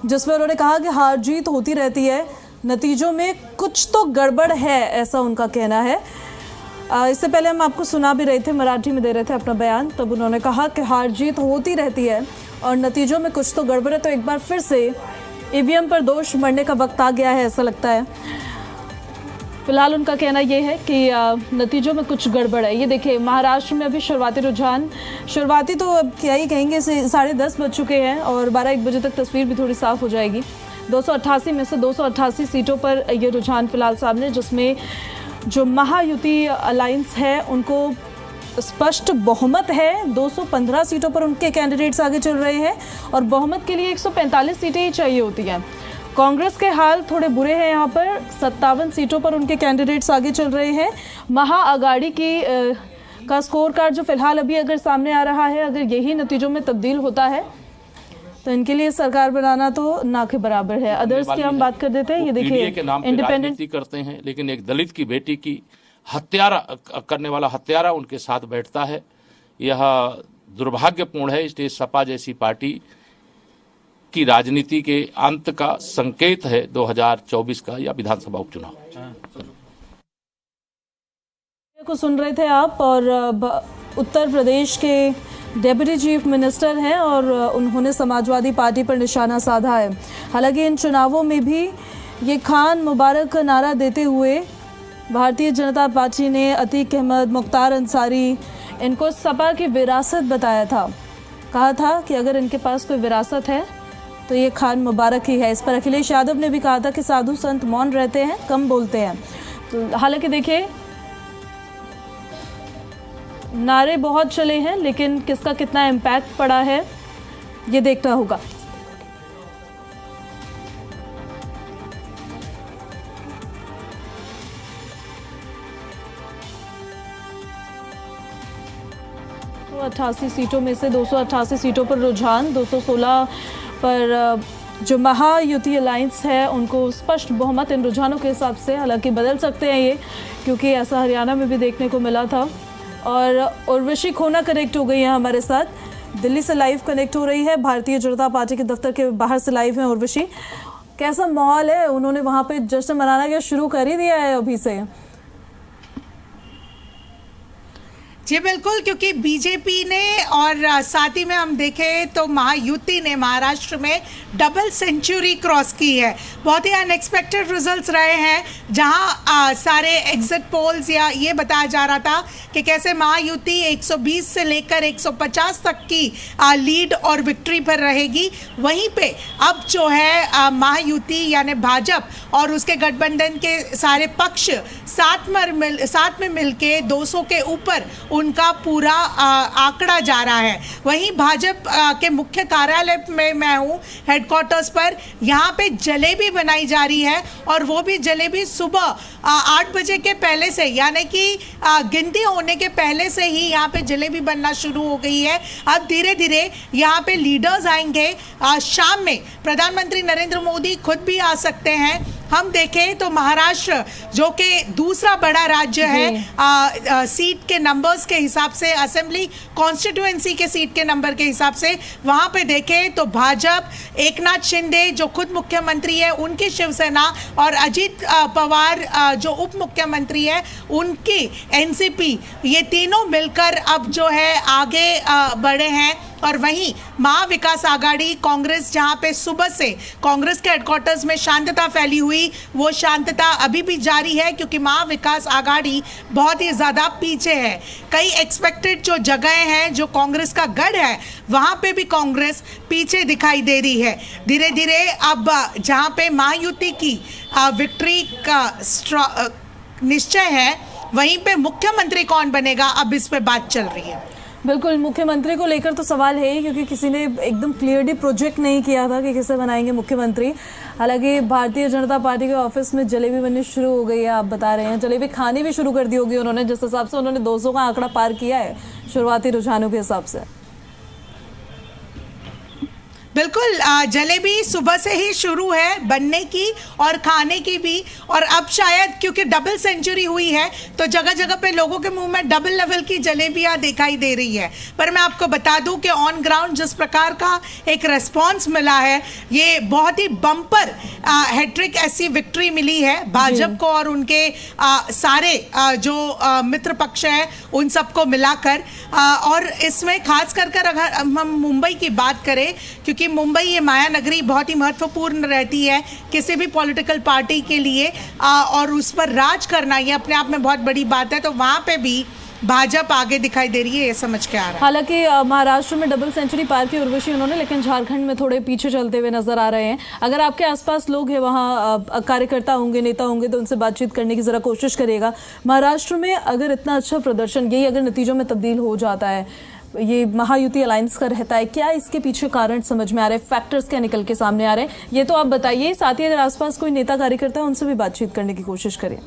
जिसमें उन्होंने कहा कि हार जीत होती रहती है, नतीजों में कुछ तो गड़बड़ है, ऐसा उनका कहना है। इससे पहले हम आपको सुना भी रहे थे, मराठी में दे रहे थे अपना बयान, तब उन्होंने कहा कि हार जीत होती रहती है और नतीजों में कुछ तो गड़बड़ है। तो एक बार फिर से ईवीएम पर दोष मढ़ने का वक्त आ गया है, ऐसा लगता है। फिलहाल उनका कहना यह है कि नतीजों में कुछ गड़बड़ है। ये देखिए, महाराष्ट्र में अभी शुरुआती रुझान, शुरुआती तो अब क्या ही कहेंगे, 10:30 बज चुके हैं और 12-1 बजे तक तस्वीर भी थोड़ी साफ हो जाएगी। 288 में से 288 सीटों पर ये रुझान फिलहाल सामने, जिसमें जो महायुति अलायंस है उनको स्पष्ट बहुमत है। 215 सीटों पर उनके कैंडिडेट्स आगे चल रहे हैं और बहुमत के लिए 145 सीटें ही चाहिए होती हैं। कांग्रेस के हाल थोड़े बुरे हैं, यहाँ पर 57 सीटों पर उनके कैंडिडेट्स आगे चल रहे हैं। महाआघाड़ी की का स्कोर कार्ड जो फिलहाल अभी अगर सामने आ रहा है, अगर यही नतीजों में तब्दील होता है तो इनके लिए सरकार बनाना तो ना के बराबर है। अदर्स की हम बात कर देते हैं। ये देखिए, इंडिपेंडेंट करते हैं, लेकिन एक दलित की बेटी की हत्यारा करने वाला हत्यारा उनके साथ बैठता है। यह दुर्भाग्यपूर्ण है। इसलिए सपा जैसी पार्टी की राजनीति के अंत का संकेत है 2024 का या विधानसभा उपचुनाव। को सुन रहे थे आप, और उत्तर प्रदेश के डेप्यूटी चीफ मिनिस्टर हैं और उन्होंने समाजवादी पार्टी पर निशाना साधा है। हालांकि इन चुनावों में भी ये खान मुबारक नारा देते हुए भारतीय जनता पार्टी ने अतीक अहमद, मुख्तार अंसारी, इनको सपा की विरासत बताया था। कहा था कि अगर इनके पास कोई विरासत है तो ये खान मुबारक ही है। इस पर अखिलेश यादव ने भी कहा था कि साधु संत मौन रहते हैं, कम बोलते हैं। तो हालांकि देखिए, नारे बहुत चले हैं, लेकिन किसका कितना इम्पैक्ट पड़ा है ये देखना होगा। तो 288 सीटों में से 288 सीटों पर रुझान, 216 पर जो महायुति अलायंस है उनको स्पष्ट बहुमत इन रुझानों के हिसाब से। हालांकि बदल सकते हैं ये, क्योंकि ऐसा हरियाणा में भी देखने को मिला था। और उर्वशी खोना कनेक्ट हो गई है हमारे साथ, दिल्ली से लाइव कनेक्ट हो रही है। भारतीय जनता पार्टी के दफ्तर के बाहर से लाइव है उर्वशी। कैसा माहौल है? उन्होंने वहां पे जश्न मनाना क्या शुरू कर ही दिया है अभी से? जी बिल्कुल, क्योंकि बीजेपी ने और साथ ही में हम देखें तो महायुति ने महाराष्ट्र में डबल सेंचुरी क्रॉस की है। बहुत ही अनएक्सपेक्टेड रिजल्ट्स रहे हैं, जहां सारे एग्जिट पोल्स या ये बताया जा रहा था कि कैसे महायुति 120 से लेकर 150 तक की लीड और विक्ट्री पर रहेगी। वहीं पे अब जो है महायुति यानी भाजपा और उसके गठबंधन के सारे पक्ष साथ में मिलके 200 के ऊपर उनका पूरा आंकड़ा जा रहा है। वहीं भाजपा के मुख्य कार्यालय में मैं हूँ, हेडक्वार्टर्स पर, यहाँ पे जलेबी बनाई जा रही है और वो भी जलेबी सुबह 8 बजे के पहले से, यानी कि गिनती होने के पहले से ही यहाँ पे जलेबी बनना शुरू हो गई है। अब धीरे धीरे यहाँ पे लीडर्स आएंगे। शाम में प्रधानमंत्री नरेंद्र मोदी खुद भी आ सकते हैं। हम देखें तो महाराष्ट्र जो कि दूसरा बड़ा राज्य है सीट के नंबर्स के हिसाब से, असेंबली कॉन्स्टिट्यूएंसी के सीट के नंबर के हिसाब से, वहां पे देखें तो भाजपा, एकनाथ शिंदे जो खुद मुख्यमंत्री है उनकी शिवसेना और अजीत पवार जो उप मुख्यमंत्री है उनकी एनसीपी, ये तीनों मिलकर अब जो है आगे बढ़े हैं। और वहीं महाविकास आघाड़ी कांग्रेस, जहां पे सुबह से कांग्रेस के हेडक्वार्टर्स में शांतता फैली हुई, वो शांतता अभी भी जारी है, क्योंकि महाविकास आघाड़ी बहुत ही ज़्यादा पीछे है। कई एक्सपेक्टेड जो जगह हैं, जो कांग्रेस का गढ़ है, वहां पे भी कांग्रेस पीछे दिखाई दे रही है। धीरे धीरे अब जहां पे महायुति की विक्ट्री का निश्चय है, वहीं पे मुख्यमंत्री कौन बनेगा, अब इस पे बात चल रही है। बिल्कुल, मुख्यमंत्री को लेकर तो सवाल है ही, क्योंकि किसी ने एकदम क्लियरली प्रोजेक्ट नहीं किया था कि किसे बनाएंगे मुख्यमंत्री। हालांकि भारतीय जनता पार्टी के ऑफिस में जलेबी बननी शुरू हो गई है, आप बता रहे हैं। जलेबी खानी भी शुरू कर दी होगी उन्होंने, जिस हिसाब से उन्होंने 200 का आंकड़ा पार किया है शुरुआती रुझानों के हिसाब से। बिल्कुल, जलेबी सुबह से ही शुरू है बनने की और खाने की भी, और अब शायद क्योंकि डबल सेंचुरी हुई है तो जगह जगह पे लोगों के मुंह में डबल लेवल की जलेबियां दिखाई दे रही है। पर मैं आपको बता दूं कि ऑन ग्राउंड जिस प्रकार का एक रिस्पांस मिला है, ये बहुत ही बम्पर हैट्रिक ऐसी विक्ट्री मिली है भाजपा को और उनके सारे जो मित्र पक्ष है उन सबको मिलाकर। और इसमें खास कर अगर हम मुंबई की बात करें, क्योंकि मुंबई ये माया नगरी बहुत ही महत्वपूर्ण रहती है किसी भी पॉलिटिकल पार्टी के लिए, और उस पर राज करना ये अपने आप में बहुत बड़ी बात है, तो वहां पे भी भाजपा आगे दिखाई दे रही है, ये समझ के आ रहा है। हालांकि महाराष्ट्र में डबल सेंचुरी पार की उर्वशी उन्होंने, लेकिन झारखंड में थोड़े पीछे चलते हुए नजर आ रहे हैं। अगर आपके आसपास लोग हैं, वहाँ कार्यकर्ता होंगे, नेता होंगे, तो उनसे बातचीत करने की जरा कोशिश करिएगा। महाराष्ट्र में अगर इतना अच्छा प्रदर्शन, यही अगर नतीजों में तब्दील हो जाता है, ये महायुति अलायंस का रहता है, क्या इसके पीछे कारण समझ में आ रहे हैं, फैक्टर्स क्या निकल के सामने आ रहे हैं, ये तो आप बताइए। साथ ही अगर आसपास कोई नेता कार्यकर्ता है उनसे भी बातचीत करने की कोशिश करें।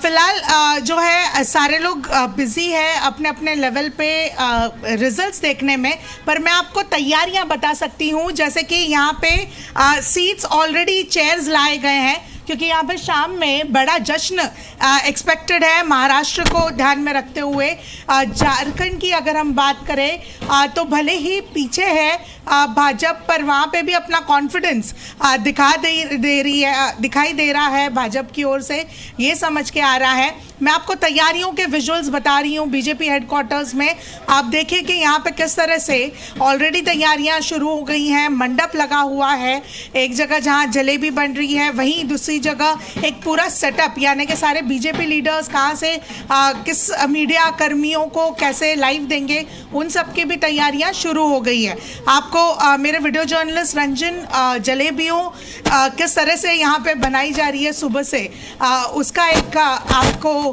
फिलहाल जो है सारे लोग बिजी है अपने अपने लेवल पे रिजल्ट्स देखने में, पर मैं आपको तैयारियां बता सकती हूं, जैसे कि यहाँ पे सीट्स ऑलरेडी चेयर्स लाए गए हैं, क्योंकि यहाँ पे शाम में बड़ा जश्न एक्सपेक्टेड है महाराष्ट्र को ध्यान में रखते हुए। झारखंड की अगर हम बात करें तो भले ही पीछे है भाजपा, पर वहाँ पे भी अपना कॉन्फिडेंस दिखाई दे रहा है भाजपा की ओर से, ये समझ के आ रहा है। मैं आपको तैयारियों के विजुअल्स बता रही हूँ बीजेपी हेडक्वार्टर्स में। आप देखिए कि यहाँ पे किस तरह से ऑलरेडी तैयारियाँ शुरू हो गई हैं, मंडप लगा हुआ है, एक जगह जहाँ जलेबी बन रही है, वहीं दूसरी जगह एक पूरा सेटअप, यानी कि सारे बीजेपी लीडर्स कहाँ से किस मीडिया कर्मियों को कैसे लाइव देंगे, उन सब की भी तैयारियाँ शुरू हो गई है। आपको मेरे वीडियो जर्नलिस्ट रंजन जलेबियों किस तरह से यहाँ पे बनाई जा रही है सुबह से, उसका एक आपको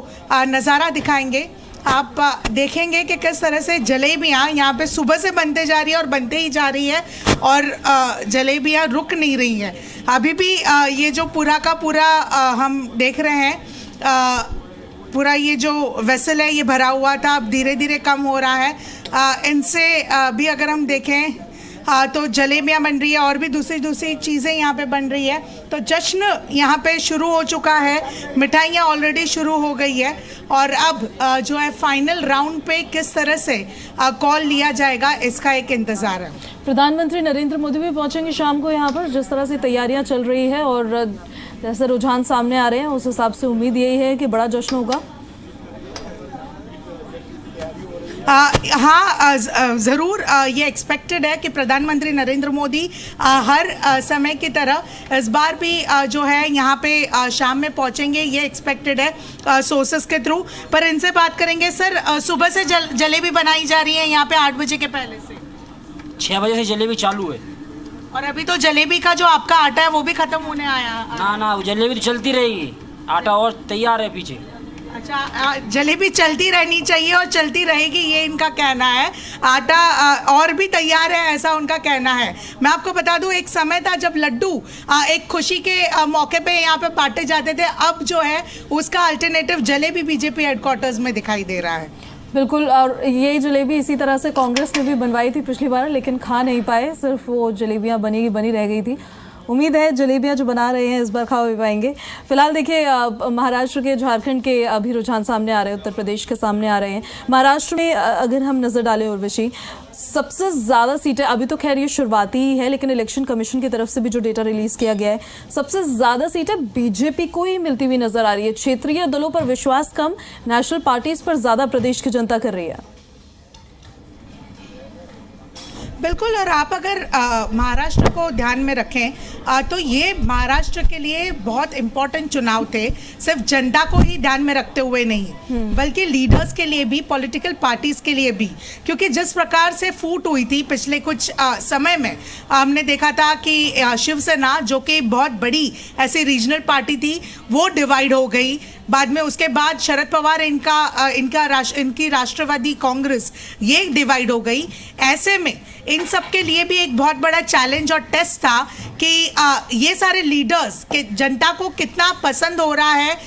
नज़ारा दिखाएंगे। आप देखेंगे कि किस तरह से जलेबियाँ यहाँ पे सुबह से बनते जा रही है और बनते ही जा रही है, और जलेबियाँ रुक नहीं रही हैं। अभी भी ये जो पूरा का पूरा हम देख रहे हैं, पूरा ये जो वेसल है ये भरा हुआ था, अब धीरे धीरे कम हो रहा है। इनसे भी अगर हम देखें तो जलेबियाँ बन रही है और भी दूसरी चीज़ें यहाँ पे बन रही है। तो जश्न यहाँ पे शुरू हो चुका है, मिठाइयाँ ऑलरेडी शुरू हो गई है, और अब जो है फाइनल राउंड पे किस तरह से कॉल लिया जाएगा इसका एक इंतज़ार है। प्रधानमंत्री नरेंद्र मोदी भी पहुंचेंगे शाम को यहाँ पर, जिस तरह से तैयारियां चल रही है और जैसे रुझान सामने आ रहे हैं, उस हिसाब से उम्मीद यही है कि बड़ा जश्न होगा। हाँ, ज़रूर ये एक्सपेक्टेड है कि प्रधानमंत्री नरेंद्र मोदी हर समय की तरह इस बार भी जो है यहाँ पे शाम में पहुँचेंगे, ये एक्सपेक्टेड है सोर्सेस के थ्रू। पर इनसे बात करेंगे। सर, सुबह से जलेबी बनाई जा रही है यहाँ पे 8 बजे के पहले से? 6 बजे से जलेबी चालू है। और अभी तो जलेबी का जो आपका आटा है वो भी ख़त्म होने आया? ना, वो जलेबी तो चलती रहेगी, आटा और तैयार है पीछे। अच्छा, जलेबी चलती रहनी चाहिए और चलती रहेगी, ये इनका कहना है। आटा और भी तैयार है, ऐसा उनका कहना है। मैं आपको बता दूं, एक समय था जब लड्डू एक खुशी के मौके पे यहाँ पे बांटे जाते थे, अब जो है उसका अल्टरनेटिव जलेबी बीजेपी हेडक्वार्टर्स में दिखाई दे रहा है। बिल्कुल, और ये जलेबी इसी तरह से कांग्रेस ने भी बनवाई थी पिछली बार, लेकिन खा नहीं पाए, सिर्फ वो जलेबियाँ बनी रह गई थी। उम्मीद है जलेबियाँ जो बना रहे हैं इस बार खा भी पाएंगे। फिलहाल देखिए, महाराष्ट्र के, झारखंड के अभी रुझान सामने आ रहे हैं, उत्तर प्रदेश के सामने आ रहे हैं। महाराष्ट्र में अगर हम नज़र डालें उर्वशी, सबसे ज़्यादा सीटें, अभी तो खैर ये शुरुआती ही है, लेकिन इलेक्शन कमीशन की तरफ से भी जो डेटा रिलीज़ किया गया है, सबसे ज़्यादा सीटें बीजेपी को ही मिलती हुई नज़र आ रही है। क्षेत्रीय दलों पर विश्वास कम, नेशनल पार्टीज पर ज़्यादा प्रदेश की जनता कर रही है। बिल्कुल, और आप अगर महाराष्ट्र को ध्यान में रखें तो ये महाराष्ट्र के लिए बहुत इम्पोर्टेंट चुनाव थे, सिर्फ जनता को ही ध्यान में रखते हुए नहीं, बल्कि लीडर्स के लिए भी, पॉलिटिकल पार्टीज के लिए भी। क्योंकि जिस प्रकार से फूट हुई थी पिछले कुछ समय में, हमने देखा था कि शिवसेना, जो कि बहुत बड़ी ऐसी रीजनल पार्टी थी, वो डिवाइड हो गई। बाद में उसके बाद शरद पवार इनकी राष्ट्रवादी कांग्रेस ये डिवाइड हो गई। ऐसे में इन सब के लिए भी एक बहुत बड़ा चैलेंज और टेस्ट था कि ये सारे लीडर्स के जनता को कितना पसंद हो रहा है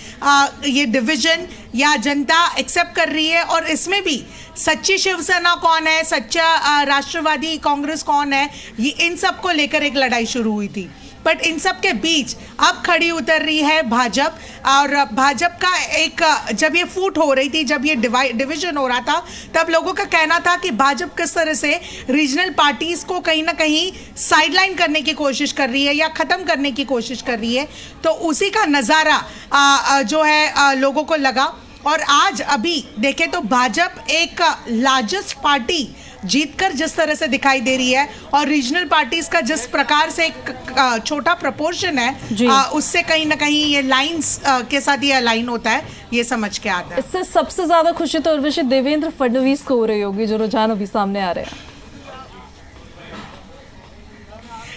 ये डिवीजन, या जनता एक्सेप्ट कर रही है, और इसमें भी सच्ची शिवसेना कौन है, सच्चा राष्ट्रवादी कांग्रेस कौन है, ये इन सब को लेकर एक लड़ाई शुरू हुई थी। बट इन सब के बीच अब खड़ी उतर रही है भाजपा, और भाजपा का एक जब ये फूट हो रही थी, जब ये डिवीजन हो रहा था, तब लोगों का कहना था कि भाजपा किस तरह से रीजनल पार्टीज को कहीं ना कहीं साइडलाइन करने की कोशिश कर रही है या खत्म करने की कोशिश कर रही है। तो उसी का नज़ारा जो है लोगों को लगा। और आज अभी देखें तो भाजपा एक लार्जेस्ट पार्टी जीतकर जिस तरह से दिखाई दे रही है, और रीजनल पार्टीज का जिस प्रकार से एक छोटा प्रपोर्शन है, उससे कहीं ना कहीं ये लाइंस के साथ ये अलाइन होता है, ये समझ के आता है। इससे सबसे ज्यादा खुशी तो उर्वशी देवेंद्र फडणवीस को हो रही होगी, जो रुझान अभी सामने आ रहे हैं।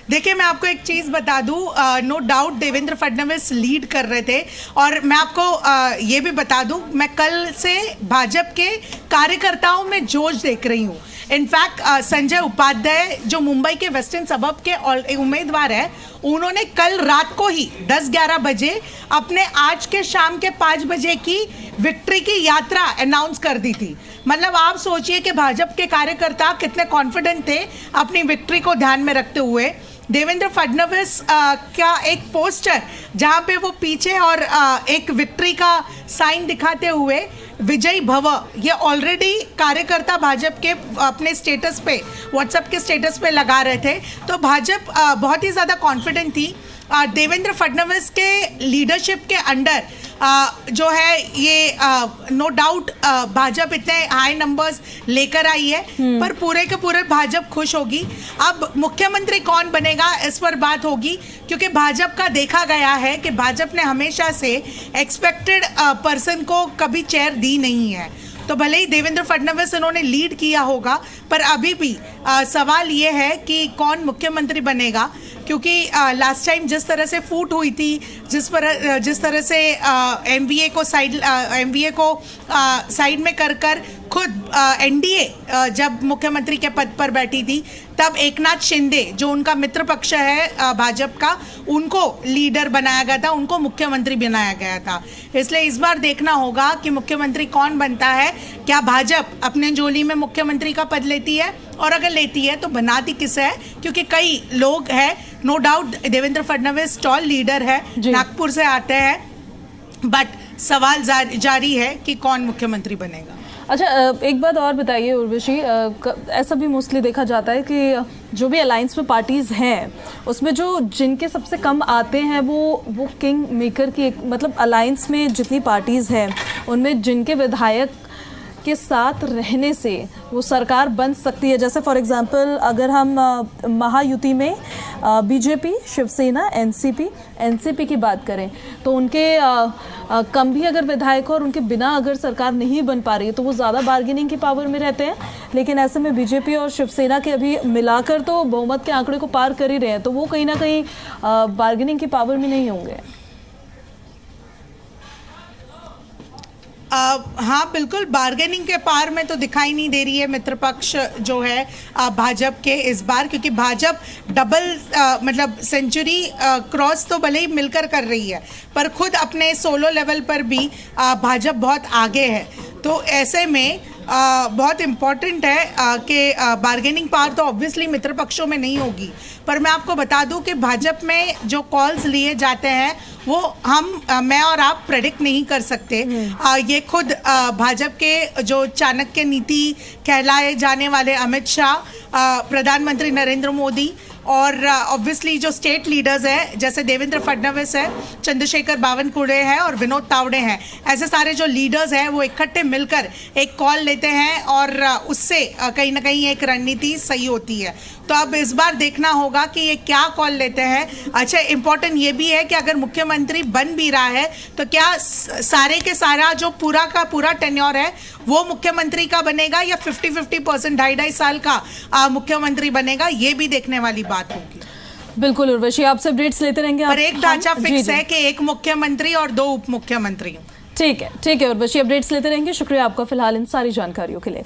देखिए, मैं आपको एक चीज़ बता दूं, no doubt Devendra Fadnavis lead कर रहे थे, और मैं आपको ये भी बता दूं, मैं कल से भाजपा के कार्यकर्ताओं में जोश देख रही हूं। इनफैक्ट संजय उपाध्याय जो मुंबई के वेस्टर्न सबब के उम्मीदवार है, उन्होंने कल रात को ही 10-11 बजे अपने आज के शाम के 5 बजे की विक्ट्री की यात्रा अनाउंस कर दी थी। मतलब आप सोचिए कि भाजपा के कार्यकर्ता कितने कॉन्फिडेंट थे अपनी विक्ट्री को ध्यान में रखते हुए। देवेंद्र फडणवीस का एक पोस्टर जहां पे वो पीछे और एक विक्ट्री का साइन दिखाते हुए विजयी भव, ये ऑलरेडी कार्यकर्ता भाजपा के अपने स्टेटस पे, व्हाट्सएप के स्टेटस पे लगा रहे थे। तो भाजपा बहुत ही ज़्यादा कॉन्फिडेंट थी। देवेंद्र फडणवीस के लीडरशिप के अंडर जो है ये नो डाउट भाजपा इतने हाई नंबर्स लेकर आई है, पर पूरे के पूरे भाजपा खुश होगी। अब मुख्यमंत्री कौन बनेगा इस पर बात होगी, क्योंकि भाजपा का देखा गया है कि भाजपा ने हमेशा से एक्सपेक्टेड पर्सन को कभी चेयर दी नहीं है। तो भले ही देवेंद्र फडणवीस इन्होंने लीड किया होगा, पर अभी भी सवाल ये है कि कौन मुख्यमंत्री बनेगा, क्योंकि लास्ट टाइम जिस तरह से फूट हुई थी, जिस तरह से एमवीए को साइड में कर खुद एनडीए जब मुख्यमंत्री के पद पर बैठी थी, तब एकनाथ शिंदे जो उनका मित्र पक्ष है भाजपा का, उनको लीडर बनाया गया था, उनको मुख्यमंत्री बनाया गया था। इसलिए इस बार देखना होगा कि मुख्यमंत्री कौन बनता है। क्या भाजपा अपने झोली में मुख्यमंत्री का पद लेती है, और अगर लेती है तो बनाती किसे है, क्योंकि कई लोग हैं, no doubt Devendra Fadnavis tall leader है, नागपुर से आते हैं, बट सवाल जारी है कि कौन मुख्यमंत्री बनेगा। अच्छा, एक बात और बताइए उर्वशी, ऐसा भी मोस्टली देखा जाता है कि जो भी अलायंस में पार्टीज़ हैं, उसमें जो जिनके सबसे कम आते हैं वो किंग मेकर की मतलब अलायंस में जितनी पार्टीज़ हैं उनमें जिनके विधायक के साथ रहने से वो सरकार बन सकती है। जैसे फॉर एग्जांपल अगर हम महायुति में बीजेपी, शिवसेना, एनसीपी की बात करें, तो उनके कम भी अगर विधायक और उनके बिना अगर सरकार नहीं बन पा रही है तो वो ज़्यादा बार्गेनिंग की पावर में रहते हैं। लेकिन ऐसे में बीजेपी और शिवसेना के अभी मिलाकर तो बहुमत के आंकड़े को पार कर ही रहे हैं, तो वो कहीं ना कहीं बार्गेनिंग की पावर में नहीं होंगे। हाँ बिल्कुल, बार्गेनिंग के पार में तो दिखाई नहीं दे रही है मित्र पक्ष जो है भाजपा के इस बार, क्योंकि भाजपा डबल मतलब सेंचुरी क्रॉस तो भले ही मिलकर कर रही है, पर खुद अपने सोलो लेवल पर भी भाजपा बहुत आगे है। तो ऐसे में बहुत इम्पॉर्टेंट है कि बार्गेनिंग पावर तो ऑब्वियसली मित्र पक्षों में नहीं होगी, पर मैं आपको बता दूं कि भाजपा में जो कॉल्स लिए जाते हैं वो मैं और आप प्रेडिक्ट नहीं कर सकते। ये खुद भाजपा के जो चाणक्य नीति कहलाए जाने वाले अमित शाह, प्रधानमंत्री नरेंद्र मोदी, और ऑब्वियसली जो स्टेट लीडर्स हैं जैसे देवेंद्र फडणवीस है, चंद्रशेखर बावनकुळे है और विनोद तावड़े हैं, ऐसे सारे जो लीडर्स हैं वो इकट्ठे मिलकर एक कॉल लेते हैं और उससे कहीं ना कहीं एक रणनीति सही होती है। तो अब इस बार देखना होगा कि ये क्या कॉल लेते हैं। अच्छा, इम्पोर्टेंट ये भी है कि अगर मुख्यमंत्री बन भी रहा है तो क्या सारे के सारा जो पूरा का पूरा टेन्योर है वो मुख्यमंत्री का बनेगा या 50-50% 2.5 साल का मुख्यमंत्री बनेगा, ये भी देखने वाली बात होगी। बिल्कुल उर्वशी, आपसे अपडेट्स लेते रहेंगे। पर एक ढांचा फिक्स है कि एक मुख्यमंत्री और 2 उप मुख्यमंत्री। ठीक है, और बच्ची अपडेट्स लेते रहेंगे। शुक्रिया आपका फिलहाल इन सारी जानकारियों के लिए।